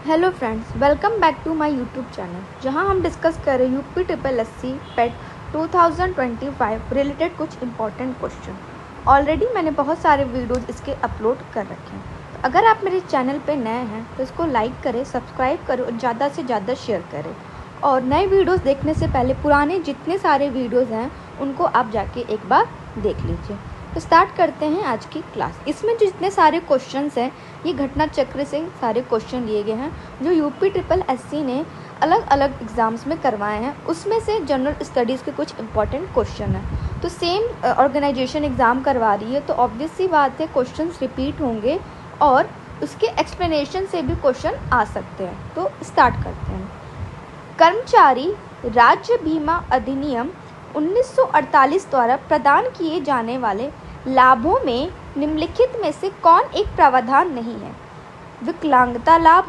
Hello friends, welcome back to my YouTube channel, जहां हम discuss कर रहे हैं UP triple SC PET 2025 related कुछ इंपॉर्टेंट क्वेश्चन। ऑलरेडी मैंने बहुत सारे वीडियोज़ इसके अपलोड कर रखे हैं। तो अगर आप मेरे चैनल पे नए हैं तो इसको लाइक करें, सब्सक्राइब करें और ज़्यादा से ज़्यादा शेयर करें। और नए वीडियोज़ देखने से पहले पुराने जितने सारे वीडियोज़ हैं उनको आप जाके एक बार देख लीजिए। तो स्टार्ट करते हैं आज की क्लास। इसमें जो जितने सारे क्वेश्चंस हैं ये घटना चक्र से सारे क्वेश्चन लिए गए हैं जो यूपी ट्रिपल एससी ने अलग अलग एग्ज़ाम्स में करवाए हैं। उसमें से जनरल स्टडीज़ के कुछ इंपॉर्टेंट क्वेश्चन हैं। तो सेम ऑर्गेनाइजेशन एग्ज़ाम करवा रही है तो ऑब्वियस सी बात है क्वेश्चंस रिपीट होंगे और उसके एक्सप्लेनेशन से भी क्वेश्चन आ सकते हैं। तो स्टार्ट करते हैं। कर्मचारी राज्य बीमा अधिनियम 1948 द्वारा प्रदान किए जाने वाले लाभों में निम्नलिखित में से कौन एक प्रावधान नहीं है? विकलांगता लाभ,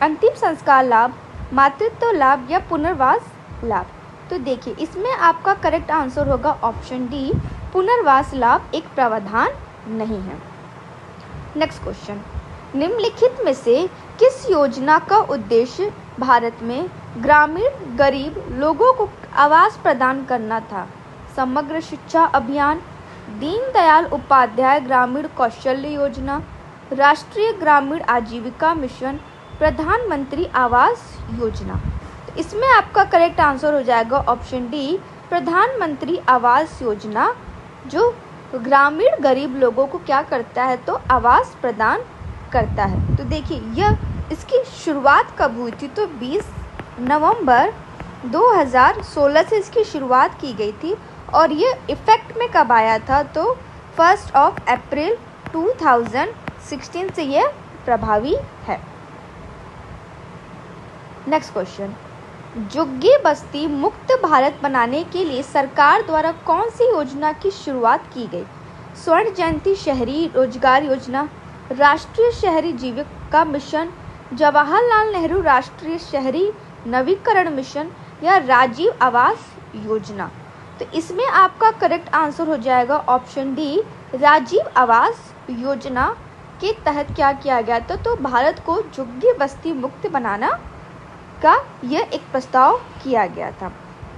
अंतिम संस्कार लाभ, मातृत्व लाभ या पुनर्वास लाभ। तो देखिए इसमें आपका करेक्ट आंसर होगा ऑप्शन डी, पुनर्वास लाभ एक प्रावधान नहीं है। नेक्स्ट क्वेश्चन, निम्नलिखित में से किस योजना का उद्देश्य भारत में ग्रामीण गरीब लोगों को आवास प्रदान करना था? समग्र शिक्षा अभियान, दीनदयाल उपाध्याय ग्रामीण कौशल्य योजना, राष्ट्रीय ग्रामीण आजीविका मिशन, प्रधानमंत्री आवास योजना। तो इसमें आपका करेक्ट आंसर हो जाएगा ऑप्शन डी, प्रधानमंत्री आवास योजना, जो ग्रामीण गरीब लोगों को क्या करता है तो आवास प्रदान करता है। तो देखिए यह इसकी शुरुआत कब हुई थी? तो 20 नवंबर 2016 से इसकी शुरुआत की गई थी और ये इफ़ेक्ट में कब आया था? तो 1 अप्रैल 2016 से ये प्रभावी है। नेक्स्ट क्वेश्चन, झुग्गी बस्ती मुक्त भारत बनाने के लिए सरकार द्वारा कौन सी योजना की शुरुआत की गई? स्वर्ण जयंती शहरी रोजगार योजना, राष्ट्रीय शहरी जीविका मिशन, जवाहरलाल नेहरू राष्ट्रीय शहरी नवीकरण मिशन या राजीव आवास योजना। तो इसमें आपका करेक्ट आंसर हो जाएगा ऑप्शन डी, राजीव आवास योजना के तहत क्या किया गया था? तो भारत को झुग्गी बस्ती मुक्त बनाना का यह एक प्रस्ताव किया गया था।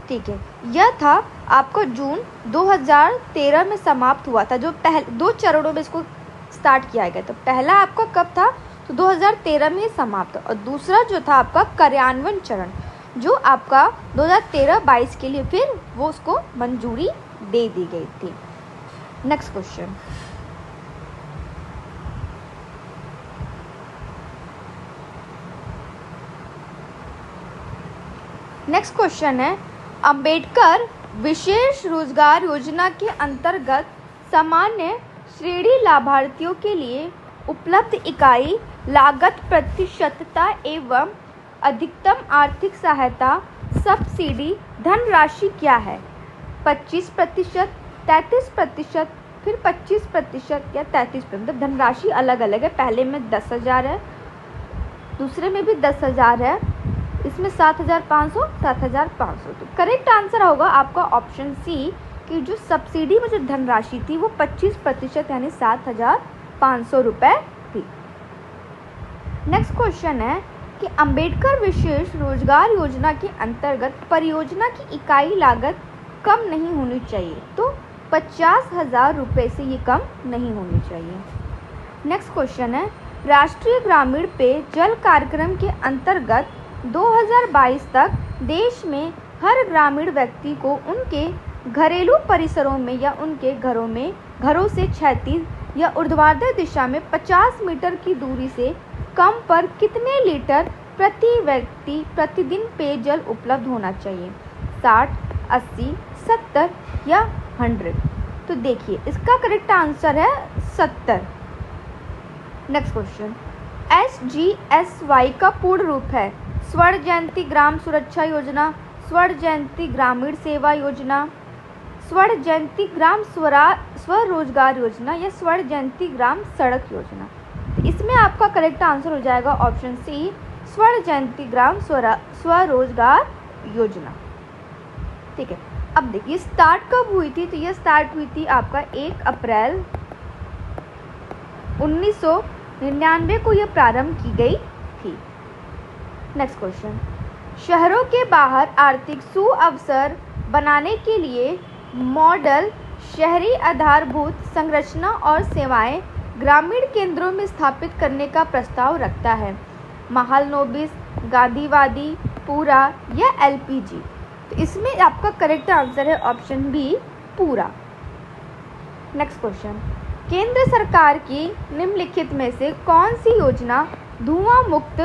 ठीक है, यह था आपको जून 2013 में समाप्त हुआ था। जो पहले 2 चरणों में इसको स्टार्ट किया गया था। पहला आपका कब था? तो 2013 में समाप्त, और दूसरा जो था आपका कार्यान्वयन चरण जो आपका 2013-22 के लिए फिर वो उसको मंजूरी दे दी गई थी। नेक्स्ट क्वेश्चन, नेक्स्ट क्वेश्चन है, अंबेडकर विशेष रोजगार योजना के अंतर्गत सामान्य श्रेणी लाभार्थियों के लिए उपलब्ध इकाई लागत प्रतिशतता एवं अधिकतम आर्थिक सहायता सब्सिडी धनराशि क्या है? 25%, 33%, फिर 25% या 33%। धनराशि अलग अलग है, पहले में 10,000 है, दूसरे में भी 10,000 है, इसमें 7,500, 7,500। तो करेक्ट आंसर होगा आपका ऑप्शन सी कि जो सब्सिडी में जो धनराशि थी वो 25% यानी 7,500 रुपये थी। नेक्स्ट क्वेश्चन है कि अंबेडकर विशेष रोजगार योजना के अंतर्गत परियोजना की इकाई लागत कम नहीं होनी चाहिए। तो 50,000 रुपये से ये कम नहीं होनी चाहिए। नेक्स्ट क्वेश्चन है, राष्ट्रीय ग्रामीण पेयजल कार्यक्रम के अंतर्गत 2022 तक देश में हर ग्रामीण व्यक्ति को उनके घरेलू परिसरों में या उनके घरों से क्षैतिज या ऊर्ध्वाधर दिशा में 50 मीटर की दूरी से कम पर कितने लीटर प्रति व्यक्ति प्रतिदिन पेयजल उपलब्ध होना चाहिए? 60, 80, 70 या 100। तो देखिए इसका करेक्ट आंसर है 70। नेक्स्ट क्वेश्चन, SGSY का पूर्ण रूप है स्वर्ण जयंती ग्राम सुरक्षा योजना, स्वर्ण जयंती ग्रामीण सेवा योजना, स्वर्ण जयंती ग्राम स्वरोजगार योजना या स्वर्ण जयंती ग्राम सड़क योजना। तो इसमें आपका करेक्ट आंसर हो जाएगा ऑप्शन सी, स्वर्ण जयंती ग्राम स्वरोजगार योजना। ठीक है, अब देखिए स्टार्ट कब हुई थी? तो ये स्टार्ट हुई थी आपका 1 अप्रैल 1999 को ये प्रारंभ की गई थी। नेक्स्ट क्वेश्चन, शहरों के बाहर आर्थिक सुअवसर बनाने के लिए मॉडल शहरी आधारभूत संरचना और सेवाएं ग्रामीण केंद्रों में स्थापित करने का प्रस्ताव रखता है। महालनोबिस, गांधीवादी, पूरा या एलपीजी। तो इसमें आपका करेक्ट आंसर है ऑप्शन बी, पूरा। नेक्स्ट क्वेश्चन, केंद्र सरकार की निम्नलिखित में से कौन सी योजना धुआं मुक्त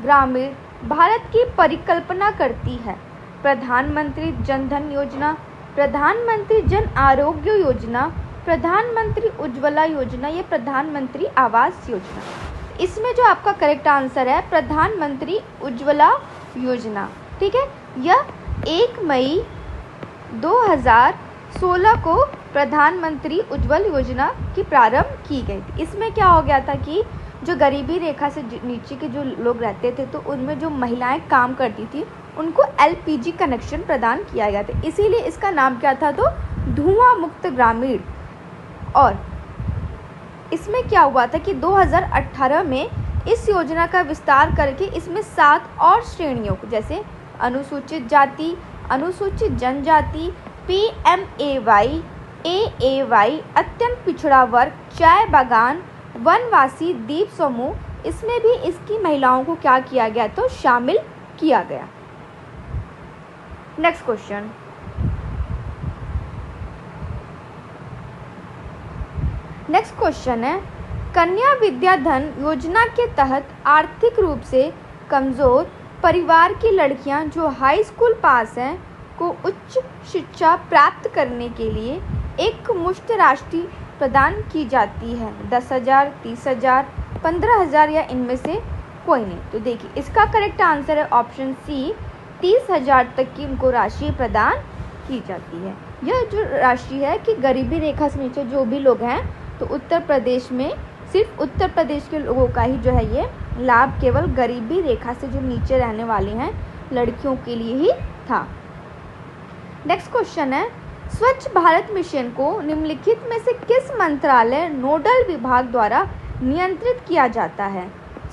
ग्रामीण भारत की परिकल्पना करती है? प्रधानमंत्री जन धन योजना, प्रधानमंत्री जन आरोग्य योजना, प्रधानमंत्री उज्ज्वला योजना या प्रधानमंत्री आवास योजना। इसमें जो आपका करेक्ट आंसर है प्रधानमंत्री उज्ज्वला योजना। ठीक है, यह 1 मई 2016 को प्रधानमंत्री उज्ज्वल योजना की प्रारंभ की गई थी। इसमें क्या हो गया था कि जो गरीबी रेखा से नीचे के जो लोग रहते थे, तो उनमें जो महिलाएं काम करती थी उनको एलपीजी कनेक्शन प्रदान किया गया था, इसीलिए इसका नाम क्या था, तो धुआं मुक्त ग्रामीण। और इसमें क्या हुआ था कि 2018 में इस योजना का विस्तार करके इसमें 7 और श्रेणियों को, जैसे अनुसूचित जाति, अनुसूचित जनजाति, PMAY, AAY, अत्यंत पिछड़ा वर्ग, चाय बागान, वनवासी, द्वीप समूह, इसमें भी इसकी महिलाओं को क्या किया गया, तो शामिल किया गया। नेक्स्ट क्वेश्चन, नेक्स्ट क्वेश्चन है, कन्या विद्या धन योजना के तहत आर्थिक रूप से कमज़ोर परिवार की लड़कियां जो हाई स्कूल पास हैं को उच्च शिक्षा प्राप्त करने के लिए एक मुश्त राशि प्रदान की जाती है। 10,000, 30,000, 15,000 या इनमें से कोई नहीं। तो देखिए इसका करेक्ट आंसर है ऑप्शन सी, 30,000 तक की उनको राशि प्रदान की जाती है। यह जो राशि है कि गरीबी रेखा से नीचे जो भी लोग हैं, तो उत्तर प्रदेश में सिर्फ उत्तर प्रदेश के लोगों का ही जो है ये लाभ केवल गरीबी रेखा से जो नीचे रहने वाले हैं लड़कियों के लिए ही था। नेक्स्ट क्वेश्चन है, स्वच्छ भारत मिशन को निम्नलिखित में से किस मंत्रालय नोडल विभाग द्वारा नियंत्रित किया जाता है?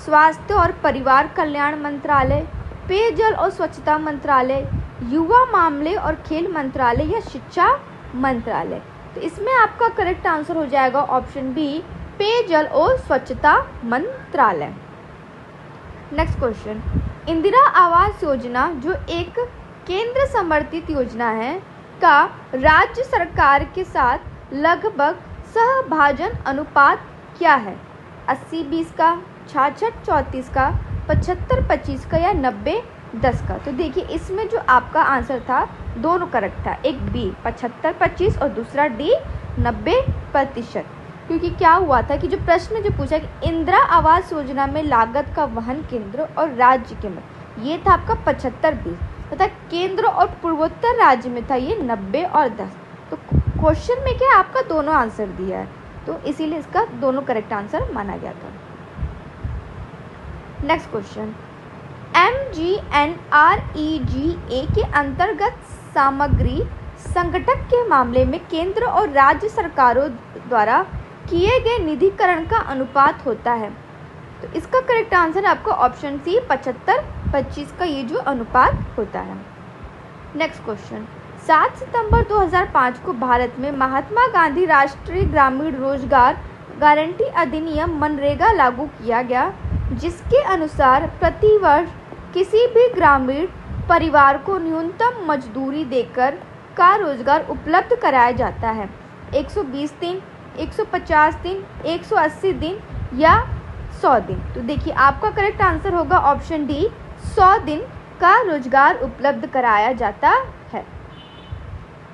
स्वास्थ्य और परिवार कल्याण मंत्रालय, पेयजल और स्वच्छता मंत्रालय, युवा मामले और खेल मंत्रालय या शिक्षा मंत्रालय। तो इसमें आपका करेक्ट आंसर हो जाएगा ऑप्शन बी, पेयजल और स्वच्छता मंत्रालय। नेक्स्ट क्वेश्चन, इंदिरा आवास योजना जो एक केंद्र समर्थित योजना है का राज्य सरकार के साथ लगभग सहभाजन अनुपात क्या है? 80-20 का, 66-34 का, 75-25 का या 90-10 का। तो देखिए इसमें जो आपका आंसर था दोनों करेक्ट था, एक बी 75-25 और दूसरा डी 90%। क्योंकि क्या हुआ था कि जो प्रश्न जो पूछा कि इंदिरा आवास योजना में लागत का वहन केंद्र और राज्य के में, ये था आपका 75-20 तथा केंद्र और पूर्वोत्तर राज्य में था ये 90 और 10। तो क्वेश्चन में क्या आपका दोनों आंसर दिया है, तो इसीलिए इसका दोनों करेक्ट आंसर माना गया था। नेक्स्ट क्वेश्चन, MGNREGA के अंतर्गत सामग्री संगठक के मामले में केंद्र और राज्य सरकारों द्वारा किए गए निधिकरण का अनुपात होता है। तो इसका करेक्ट आंसर आपका ऑप्शन सी 75-25 का ये जो अनुपात होता है। नेक्स्ट क्वेश्चन, 7 सितंबर 2005 को भारत में महात्मा गांधी राष्ट्रीय ग्रामीण रोजगार गारंटी अधिनियम मनरेगा लागू किया गया, जिसके अनुसार प्रति वर्ष किसी भी ग्रामीण परिवार को न्यूनतम मजदूरी देकर का रोजगार उपलब्ध कराया जाता है। 120 दिन, 150 दिन, 180 दिन या 100 दिन। तो देखिए आपका करेक्ट आंसर होगा ऑप्शन डी, 100 दिन का रोजगार उपलब्ध कराया जाता है।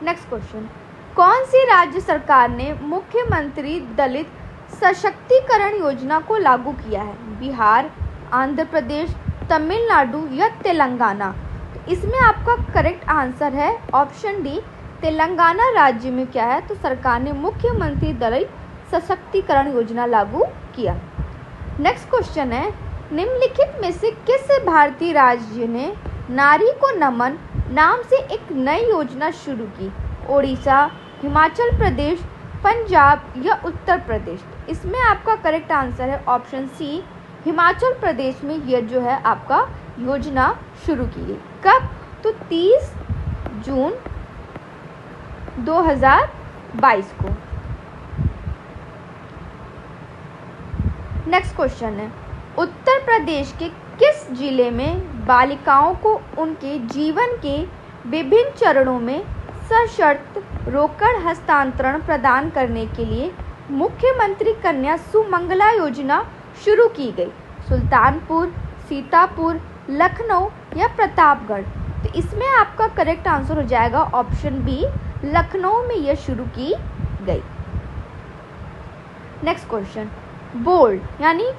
नेक्स्ट क्वेश्चन, कौन सी राज्य सरकार ने मुख्यमंत्री दलित सशक्तिकरण योजना को लागू किया है? बिहार, आंध्र प्रदेश, तमिलनाडु या तेलंगाना। तो इसमें आपका करेक्ट आंसर है ऑप्शन डी, तेलंगाना राज्य में क्या है, तो सरकार ने मुख्यमंत्री दलित सशक्तिकरण योजना लागू किया। नेक्स्ट क्वेश्चन है, निम्नलिखित में से किस भारतीय राज्य ने नारी को नमन नाम से एक नई योजना शुरू की? ओडिशा, हिमाचल प्रदेश, पंजाब या उत्तर प्रदेश। इसमें आपका करेक्ट आंसर है ऑप्शन सी, हिमाचल प्रदेश में यह जो है आपका योजना शुरू की गई। कब? तो 30 जून 2022 को। नेक्स्ट क्वेश्चन है, उत्तर प्रदेश के किस जिले में बालिकाओं को उनके जीवन के विभिन्न चरणों में सशर्त रोकड़ हस्तांतरण प्रदान करने के लिए मुख्यमंत्री कन्या सुमंगला योजना शुरू की गई? सुल्तानपुर, सीतापुर, लखनऊ या प्रतापगढ़? तो इसमें आपका करेक्ट आंसर हो जाएगा ऑप्शन बी, लखनऊ में यह शुरू की गई। नेक्स्ट क्वेश्चन, बोल्ड यानी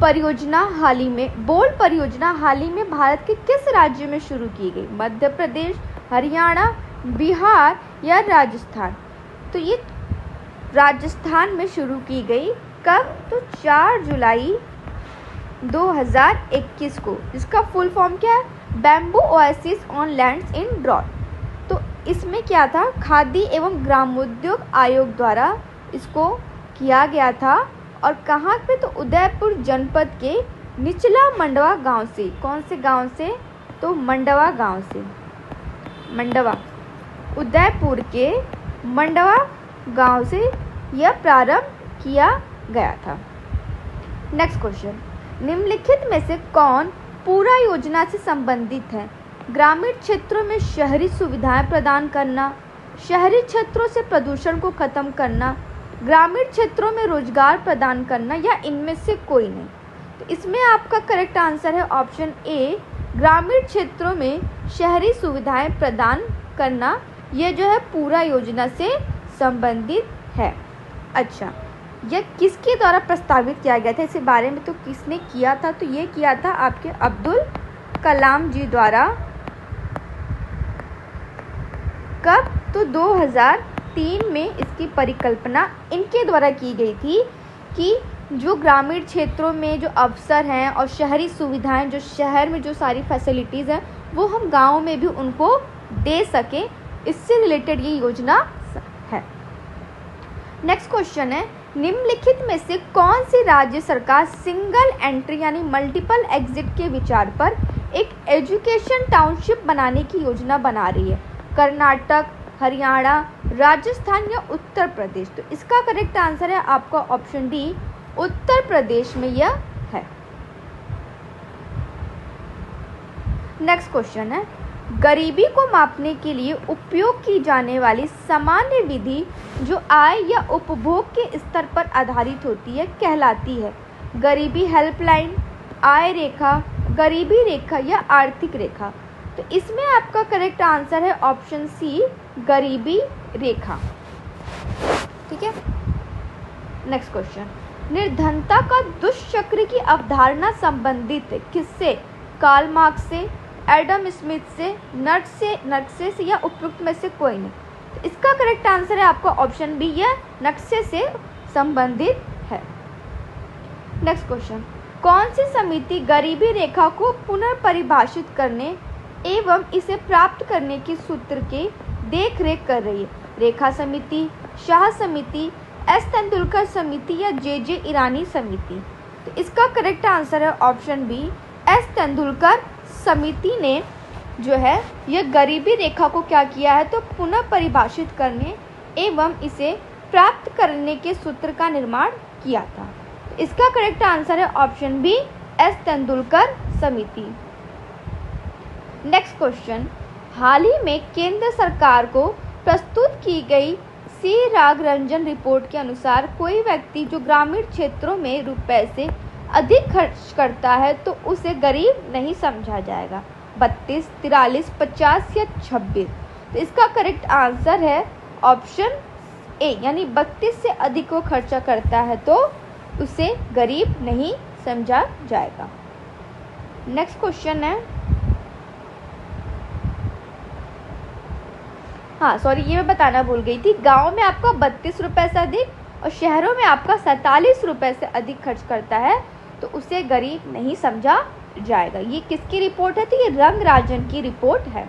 परियोजना हाल ही में, बोल्ड परियोजना हाल ही में भारत के किस राज्य में शुरू की गई? मध्य प्रदेश, हरियाणा, बिहार या राजस्थान? तो ये राजस्थान में शुरू की गई। कब? तो 4 जुलाई 2021 को। इसका फुल फॉर्म क्या है? Bamboo oasis on lands in drought. तो इसमें क्या था? खादी एवं ग्रामोद्योग आयोग द्वारा इसको किया गया था। और कहाँ पे? तो उदयपुर जनपद के निचला मंडवा गांव से। कौन से गांव से? तो मंडवा गांव से। मंडवा, उदयपुर के मंडवा गांव से यह प्रारंभ किया गया था। नेक्स्ट क्वेश्चन, निम्नलिखित में से कौन पूरा योजना से संबंधित है? ग्रामीण क्षेत्रों में शहरी सुविधाएं प्रदान करना, शहरी क्षेत्रों से प्रदूषण को खत्म करना, ग्रामीण क्षेत्रों में रोजगार प्रदान करना या इनमें से कोई नहीं? तो इसमें आपका करेक्ट आंसर है ऑप्शन ए, ग्रामीण क्षेत्रों में शहरी सुविधाएं प्रदान करना। यह जो है पूरा योजना से संबंधित है। अच्छा, यह किसके द्वारा प्रस्तावित किया गया था? इस बारे में तो किसने किया था? तो ये किया था आपके अब्दुल कलाम जी द्वारा। कब? तो 2003 में इसकी परिकल्पना इनके द्वारा की गई थी कि जो ग्रामीण क्षेत्रों में जो अवसर हैं और शहरी सुविधाएं, जो शहर में जो सारी फैसिलिटीज़ हैं, वो हम गाँव में भी उनको दे सकें। इससे रिलेटेड ये योजना है। नेक्स्ट क्वेश्चन है, निम्नलिखित में से कौन सी राज्य सरकार सिंगल एंट्री यानी मल्टीपल एग्जिट के विचार पर एक एजुकेशन टाउनशिप बनाने की योजना बना रही है? कर्नाटक, हरियाणा, राजस्थान या उत्तर प्रदेश? तो इसका करेक्ट आंसर है आपका ऑप्शन डी, उत्तर प्रदेश में यह है। नेक्स्ट क्वेश्चन है, गरीबी को मापने के लिए उपयोग की जाने वाली सामान्य विधि जो आय या उपभोग के स्तर पर आधारित होती है कहलाती है? गरीबी हेल्पलाइन, आय रेखा, गरीबी रेखा या आर्थिक रेखा? तो इसमें आपका करेक्ट आंसर है ऑप्शन सी, गरीबी रेखा। ठीक है। नेक्स्ट क्वेश्चन, निर्धनता का दुष्चक्र की अवधारणा संबंधित है किससे? कार्ल मार्क्स से, एडम स्मिथ से, नक्शे से या उपयुक्त में से कोई नहीं? तो इसका करेक्ट आंसर है आपका ऑप्शन बी, यह नक्शे से संबंधित है। नेक्स्ट क्वेश्चन, कौन सी समिति गरीबी रेखा को पुनर्परिभाषित करने एवं इसे प्राप्त करने के सूत्र की देख रेख कर रही है? रेखा समिति, शाह समिति, एस तेंदुलकर समिति या जे ईरानी समिति? तो इसका करेक्ट आंसर है ऑप्शन बी, एस तेंदुलकर समिति ने जो है यह गरीबी रेखा को क्या किया है? तो पुनः परिभाषित करने एवं इसे प्राप्त करने के सूत्र का निर्माण किया था। तो इसका करेक्ट आंसर है ऑप्शन बी, एस तेंदुलकर समिति। नेक्स्ट क्वेश्चन, हाल ही में केंद्र सरकार को प्रस्तुत की गई सी रागरंजन रिपोर्ट के अनुसार कोई व्यक्ति जो ग्रामीण क्षेत्रों में रुपए से अधिक खर्च करता है तो उसे गरीब नहीं समझा जाएगा? 32, 43, 50 या 26? तो इसका करेक्ट आंसर है ऑप्शन ए, यानी 32 से अधिक वो खर्चा करता है तो उसे गरीब नहीं समझा जाएगा। नेक्स्ट क्वेश्चन है, हाँ सॉरी ये मैं बताना भूल गई थी, गांव में आपका 32 रुपये से अधिक और शहरों में आपका 47 रुपये से अधिक खर्च करता है तो उसे गरीब नहीं समझा जाएगा। ये किसकी रिपोर्ट है? तो ये रंगराजन की रिपोर्ट है।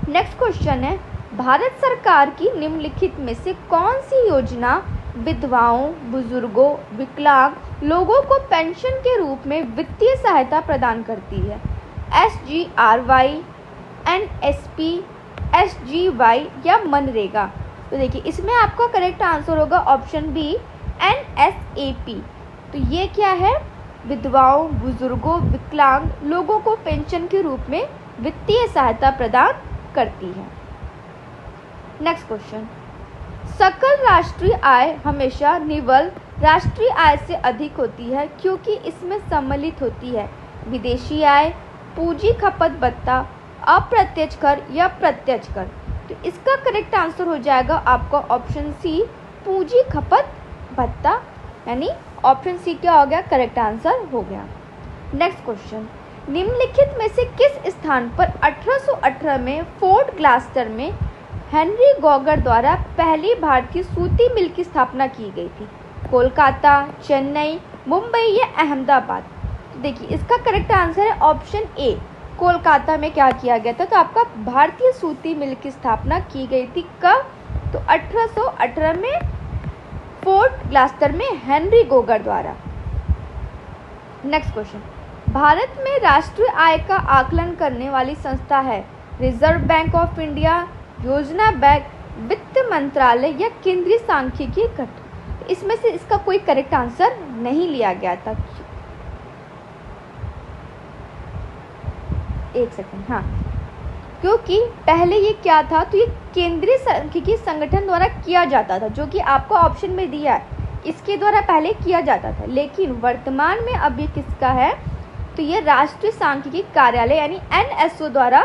नेक्स्ट क्वेश्चन है, भारत सरकार की निम्नलिखित में से कौन सी योजना विधवाओं, बुजुर्गों, विकलांग लोगों को पेंशन के रूप में वित्तीय सहायता प्रदान करती है? SGRY, NSP, SGY या मनरेगा? तो देखिए इसमें आपका करेक्ट आंसर होगा ऑप्शन बी, NSAP। तो ये क्या है? विधवाओं, बुजुर्गों, विकलांग लोगों को पेंशन के रूप में वित्तीय सहायता प्रदान करती है। नेक्स्ट क्वेश्चन, सकल राष्ट्रीय आय हमेशा निव्वल राष्ट्रीय आय से अधिक होती है क्योंकि इसमें सम्मिलित होती है विदेशी आय, पूंजी खपत भत्ता, अप्रत्यक्ष कर या प्रत्यक्ष कर। तो इसका करेक्ट आंसर हो जाएगा आपका ऑप्शन सी, पूंजी खपत भत्ता, यानी ऑप्शन सी क्या हो गया? करेक्ट आंसर हो गया। नेक्स्ट क्वेश्चन, निम्नलिखित में से किस स्थान पर 1818 में फोर्ट ग्लास्टर में हेनरी गॉगर द्वारा पहली भारतीय सूती मिल की स्थापना की गई थी? कोलकाता, चेन्नई, मुंबई या अहमदाबाद? तो देखिए इसका करेक्ट आंसर है ऑप्शन ए, कोलकाता में क्या किया गया था? तो आपका भारतीय सूती मिल की स्थापना की गई थी कब? तो 1818 में फोर्ट ग्लास्टर में हेनरी गॉगर द्वारा। नेक्स्ट क्वेश्चन, भारत में राष्ट्रीय आय का आकलन करने वाली संस्था है रिजर्व बैंक ऑफ इंडिया, योजना बैंक, वित्त मंत्रालय या केंद्रीय सांख्यिकी गठन? इसमें से इसका कोई करेक्ट आंसर नहीं लिया गया था। एक सेकंड, हाँ, क्योंकि पहले ये क्या था? तो ये केंद्रीय सांख्यिकी संगठन द्वारा किया जाता था, जो कि आपको ऑप्शन में दिया है, इसके द्वारा पहले किया जाता था। लेकिन वर्तमान में अब ये किसका है? तो ये राष्ट्रीय सांख्यिकी कार्यालय यानी NSO द्वारा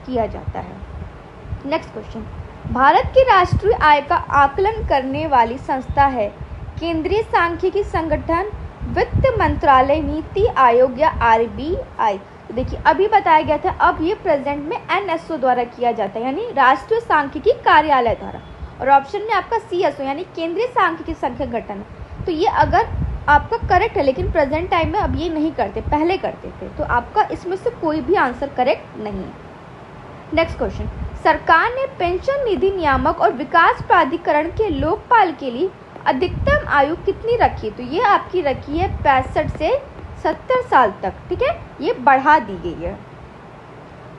किया जाता है। नेक्स्ट क्वेश्चन, भारत की राष्ट्रीय आय का आकलन करने वाली संस्था है केंद्रीय सांख्यिकी संगठन, वित्त मंत्रालय, नीति आयोग या RBI? तो देखिए अभी बताया गया था, अब ये प्रेजेंट में NSO द्वारा किया जाता है, यानी राष्ट्रीय सांख्यिकी कार्यालय द्वारा। और ऑप्शन में आपका CSO यानी केंद्रीय सांख्यिकी संगठन है। तो ये अगर आपका करेक्ट है, लेकिन प्रेजेंट टाइम में अब ये नहीं करते, पहले करते थे। तो आपका इसमें से कोई भी आंसर करेक्ट नहीं है। नेक्स्ट क्वेश्चन, सरकार ने पेंशन निधि नियामक और विकास प्राधिकरण के लोकपाल के लिए अधिकतम आयु कितनी रखी? तो ये आपकी रखी है 65 से 70 साल तक, ठीक है, ये बढ़ा दी गई है।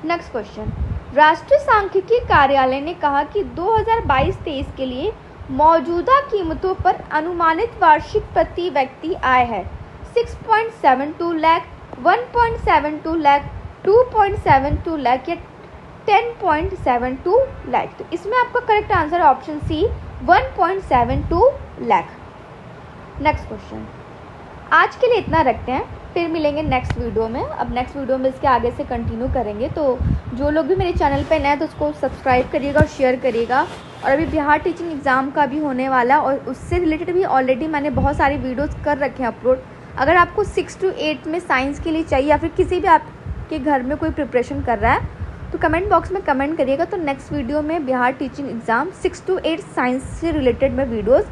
नेक्स्ट क्वेश्चन, राष्ट्रीय सांख्यिकी कार्यालय ने कहा कि 2022-23 के लिए मौजूदा कीमतों पर अनुमानित वार्षिक प्रति व्यक्ति आय है 6.72 लाख, 1.72 लाख, 2.72 लाख या 10.72 लाख? तो इसमें आपका करेक्ट आंसर है option C, 1.72 lakh. Next question, आज के लिए इतना रखते हैं, फिर मिलेंगे नेक्स्ट वीडियो में। अब नेक्स्ट वीडियो में इसके आगे से कंटिन्यू करेंगे। तो जो लोग भी मेरे चैनल पे नए हैं तो उसको सब्सक्राइब करिएगा और शेयर करिएगा। और अभी बिहार टीचिंग एग्ज़ाम का भी होने वाला, और उससे रिलेटेड भी ऑलरेडी मैंने बहुत सारी वीडियोस कर रखे हैं अपलोड। अगर आपको 6 to 8 में साइंस के लिए चाहिए, या फिर किसी भी आपके घर में कोई प्रिपरेशन कर रहा है, तो कमेंट बॉक्स में कमेंट करिएगा। तो नेक्स्ट वीडियो में Bihar teaching exam 6 to 8 science से रिलेटेड मैं वीडियोज़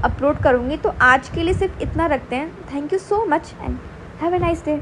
अपलोड करूँगी। तो आज के लिए सिर्फ इतना रखते हैं। Thank you so much and have a nice day.